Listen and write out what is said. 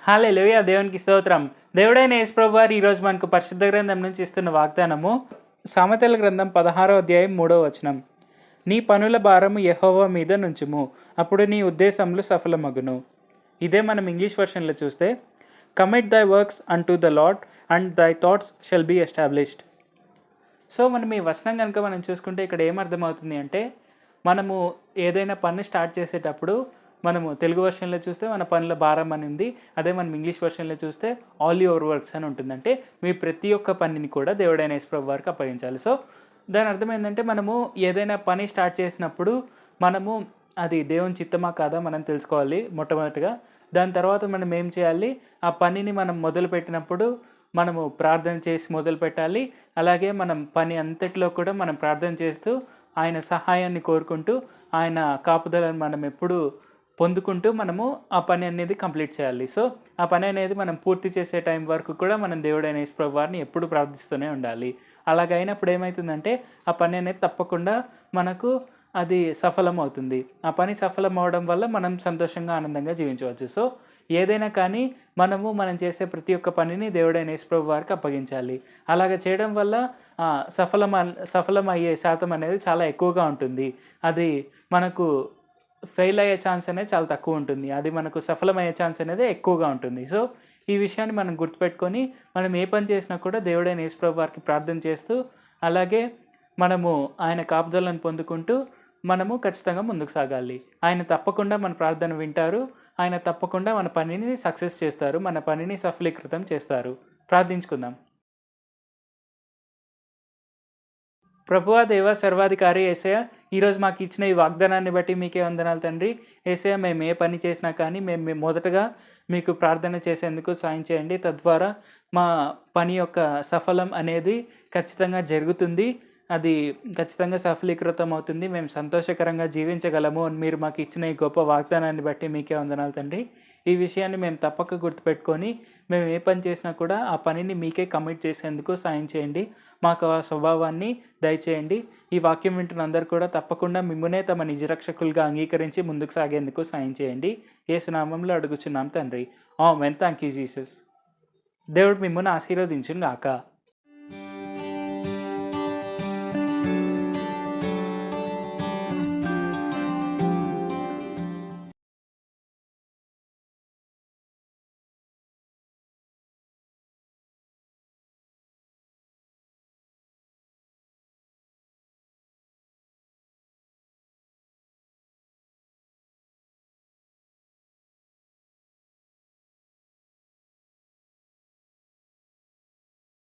హల్లెలూయా! దేవునికి స్తోత్రం. దేవుడైన యేసు ప్రభువారు ఈరోజు మనకు పరిశుద్ధ గ్రంథం నుంచి ఇస్తున్న వాగ్దానము సామెతల గ్రంథం 16వ అధ్యాయం 3వ వచనం. నీ పనుల భారము యెహోవా మీద నుంచుము, అప్పుడు నీ ఉద్దేశములు సఫలమగును. ఇదే మనం ఇంగ్లీష్ వర్షన్లో చూస్తే, కమిట్ దై works unto the lord and దై thoughts shall be established. So మనం ఈ వచనం కనుక మనం చూసుకుంటే ఇక్కడ ఏమర్థమవుతుంది అంటే, మనము ఏదైనా పని స్టార్ట్ చేసేటప్పుడు మనము తెలుగు వర్షన్లో చూస్తే మన పనుల భారం అని ఉంది. అదే మనం ఇంగ్లీష్ వర్షన్లో చూస్తే ఆల్ యువర్ వర్క్స్ అని ఉంటుంది. అంటే మీ ప్రతి ఒక్క పనిని కూడా దేవుడైన యేసు ప్రభు వారికి అప్పగించాలి. సో దాని అర్థం ఏంటంటే, మనము ఏదైనా పని స్టార్ట్ చేసినప్పుడు మనము అది దేవుని చిత్తమా కాదా మనం తెలుసుకోవాలి మొట్టమొదటిగా. దాని తర్వాత మనం ఏం చేయాలి, ఆ పనిని మనం మొదలుపెట్టినప్పుడు మనము ప్రార్థన చేసి మొదలుపెట్టాలి. అలాగే మనం పని అంతటిలో కూడా మనం ప్రార్థన చేస్తూ ఆయన సహాయాన్ని కోరుకుంటూ ఆయన కాపుదలను మనం ఎప్పుడూ పొందుకుంటూ మనము ఆ పని అనేది కంప్లీట్ చేయాలి. సో ఆ పని అనేది మనం పూర్తి చేసే టైం వరకు కూడా మనం దేవుడైన యేసు ప్రభు వారిని ఎప్పుడు ప్రార్థిస్తూనే ఉండాలి. అలాగైనప్పుడు ఏమవుతుందంటే, ఆ పని అనేది తప్పకుండా మనకు అది సఫలమవుతుంది. ఆ పని సఫలం అవ్వడం వల్ల మనం సంతోషంగా ఆనందంగా జీవించవచ్చు. సో ఏదైనా కానీ మనం చేసే ప్రతి ఒక్క పనిని దేవుడైన యేసు ప్రభు వారికి అప్పగించాలి. అలాగ చేయడం వల్ల సఫలమయ్యే శాతం అనేది చాలా ఎక్కువగా ఉంటుంది. అది మనకు ఫెయిల్ అయ్యే ఛాన్స్ అనేది చాలా తక్కువ ఉంటుంది. అది మనకు సఫలమయ్యే ఛాన్స్ అనేది ఎక్కువగా ఉంటుంది. సో ఈ విషయాన్ని మనం గుర్తుపెట్టుకొని మనం ఏ పని చేసినా కూడా దేవుడైన యేసు ప్రభు వారికి ప్రార్థన చేస్తూ, అలాగే మనము ఆయన కాపుదలను పొందుకుంటూ మనము ఖచ్చితంగా ముందుకు సాగాలి. ఆయన తప్పకుండా మన ప్రార్థన వింటారు. ఆయన తప్పకుండా మన పనిని సక్సెస్ చేస్తారు. మన పనిని సఫలీకృతం చేస్తారు. ప్రార్థించుకుందాం. ప్రభువా, దేవ, సర్వాధికారి యేసయ్య, ఈరోజు మాకు ఇచ్చిన ఈ వాగ్దానాన్ని బట్టి మీకే వందనాలు తండ్రి. యేసయ్య, మేము ఏ పని చేసినా కానీ మేము మొదటగా మీకు ప్రార్థన చేసేందుకు సాయం చేయండి. తద్వారా మా పని యొక్క సఫలం అనేది ఖచ్చితంగా జరుగుతుంది. అది ఖచ్చితంగా సఫలీకృతం అవుతుంది. మేము సంతోషకరంగా జీవించగలము అని మీరు మాకు ఇచ్చిన ఈ గొప్ప వాగ్దానాన్ని బట్టి మీకే వందనాలు తండ్రి. ఈ విషయాన్ని మేము తప్పక గుర్తుపెట్టుకొని మేము ఏ పని చేసినా కూడా ఆ పనిని మీకే కమిట్ చేసేందుకు సాయం చేయండి. మాకు ఆ స్వభావాన్ని దయచేయండి. ఈ వాక్యం వింటున్న అందరూ కూడా తప్పకుండా మిమ్మునే తమ నిజరక్షకులుగా అంగీకరించి ముందుకు సాగేందుకు సాయం చేయండి. యేసు నామములో అడుగుచున్నాం తండ్రి. ఆమేన్. Thank you Jesus. దేవుడు మిమ్మును ఆశీర్వదించును గాక.